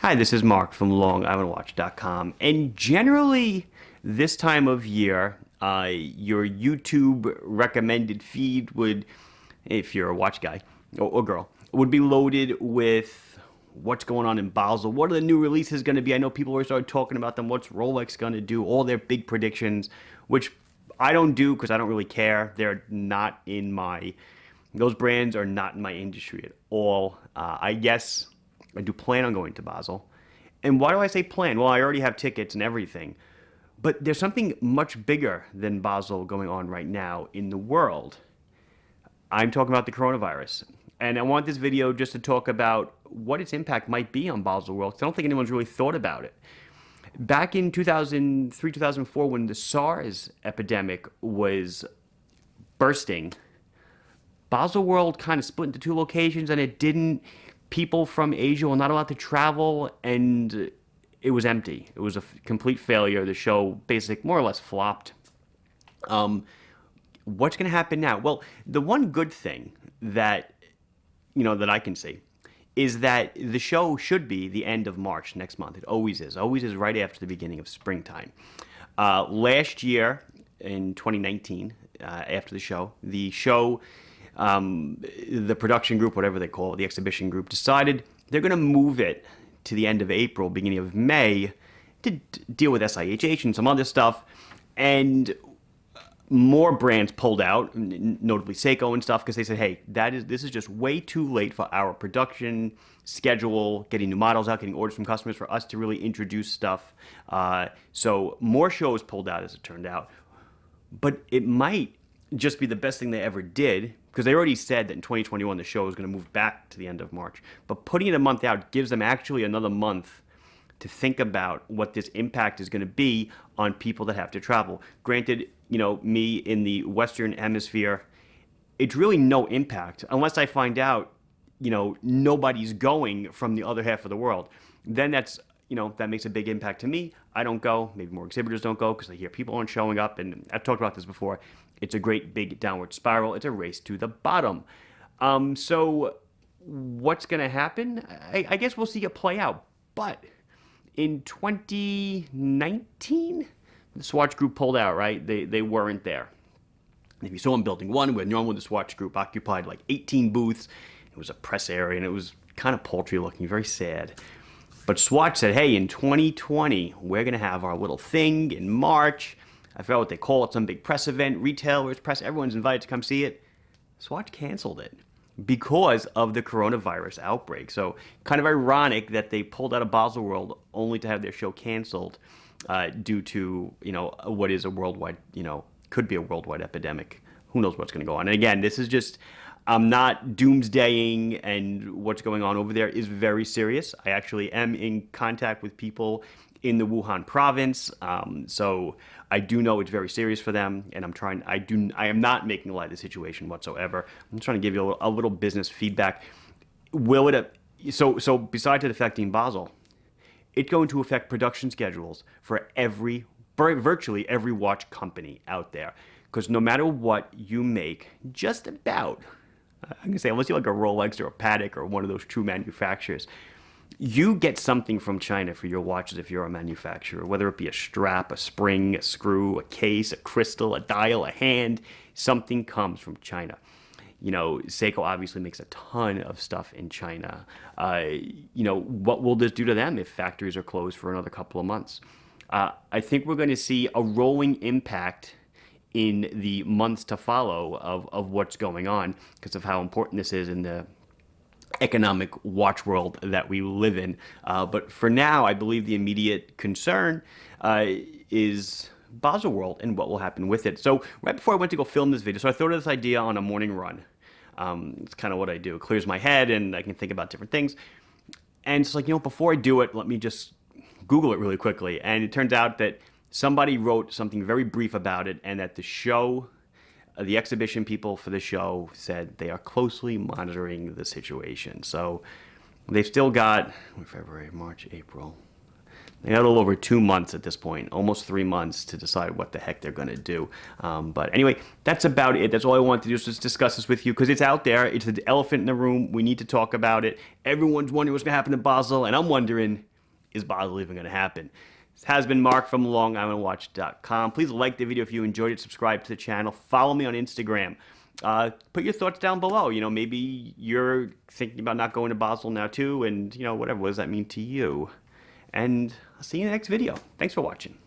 Hi, this is Mark from LongIslandWatch.com. And generally, this time of year, your YouTube recommended feed would, if you're a watch guy or girl, would be loaded with what's going on in Basel. What are the new releases going to be? I know people already started talking about them. What's Rolex going to do? All their big predictions, which I don't do because I don't really care. They're not in my, those brands are not in my industry at all. I guess I do plan on going to Basel. And why do I say plan? Well, I already have tickets and everything. But there's something much bigger than Basel going on right now in the world. I'm talking about the coronavirus. And I want this video just to talk about what its impact might be on Baselworld, because I don't think anyone's really thought about it. Back in 2003, 2004, when the SARS epidemic was bursting, Baselworld kind of split into two locations, and it didn't. People from Asia were not allowed to travel, and it was empty. It was a complete failure. The show basically more or less flopped. What's going to happen now? Well, the one good thing that that I can see is that the show should be the end of March next month. It always is. Always is right after the beginning of springtime. Last year in 2019, after the production group, whatever they call it, the exhibition group, decided they're going to move it to the end of April, beginning of May, to deal with SIHH and some other stuff. And more brands pulled out, notably Seiko and stuff, because they said, hey, this is just way too late for our production schedule, getting new models out, getting orders from customers for us to really introduce stuff. So more shows pulled out, as it turned out. But it might just be the best thing they ever did, because they already said that in 2021 the show is going to move back to the end of March. But putting it a month out gives them actually another month to think about what this impact is going to be on people that have to travel. Granted, me in the Western Hemisphere, it's really no impact unless I find out, nobody's going from the other half of the world. Then that makes a big impact to me. I don't go. Maybe more exhibitors don't go because I hear people aren't showing up. And I've talked about this before. It's a great big downward spiral. It's a race to the bottom. So what's going to happen? I guess we'll see it play out. But in 2019, the Swatch Group pulled out, right? They weren't there. If you saw in Building 1, where normally the Swatch Group occupied like 18 booths, it was a press area, and it was kind of paltry looking, very sad. But Swatch said, hey, in 2020, we're going to have our little thing in March. I forgot what they call it, some big press event, retailers, press, everyone's invited to come see it. Swatch canceled it because of the coronavirus outbreak. So kind of ironic that they pulled out of Baselworld only to have their show canceled due to, what is a worldwide, could be a worldwide epidemic. Who knows what's going to go on. And again, this is just, I'm not doomsdaying, and what's going on over there is very serious. I actually am in contact with people in the Wuhan province. So I do know it's very serious for them, and I am not making light of the situation whatsoever. I'm trying to give you a little business feedback. So besides it affecting Basel, it's going to affect production schedules for virtually every watch company out there. Because no matter what you make, just about, I'm going to say, unless you're like a Rolex or a Patek or one of those true manufacturers, you get something from China for your watches if you're a manufacturer, whether it be a strap, a spring, a screw, a case, a crystal, a dial, a hand, something comes from China. Seiko obviously makes a ton of stuff in China. What will this do to them if factories are closed for another couple of months? I think we're going to see a rolling impact in the months to follow of what's going on because of how important this is in the economic watch world that we live in. But for now, I believe the immediate concern is Baselworld and what will happen with it. So right before I went to go film this video, so I thought of this idea on a morning run. It's kind of what I do. It clears my head and I can think about different things. And it's like, before I do it, let me just Google it really quickly. And it turns out that somebody wrote something very brief about it, and that the show, the exhibition people for the show said they are closely monitoring the situation. So they've still got February, March, April. They got a little over 2 months at this point, almost 3 months to decide what the heck they're going to do. But anyway, that's about it. That's all I wanted to do is just discuss this with you because it's out there. It's the elephant in the room. We need to talk about it. Everyone's wondering what's going to happen to Basel, and I'm wondering, is Basel even going to happen? This has been Mark from LongIslandWatch.com. Please like the video if you enjoyed it. Subscribe to the channel. Follow me on Instagram. Put your thoughts down below. You know, maybe you're thinking about not going to Basel now too, and, you know, whatever. What does that mean to you? And I'll see you in the next video. Thanks for watching.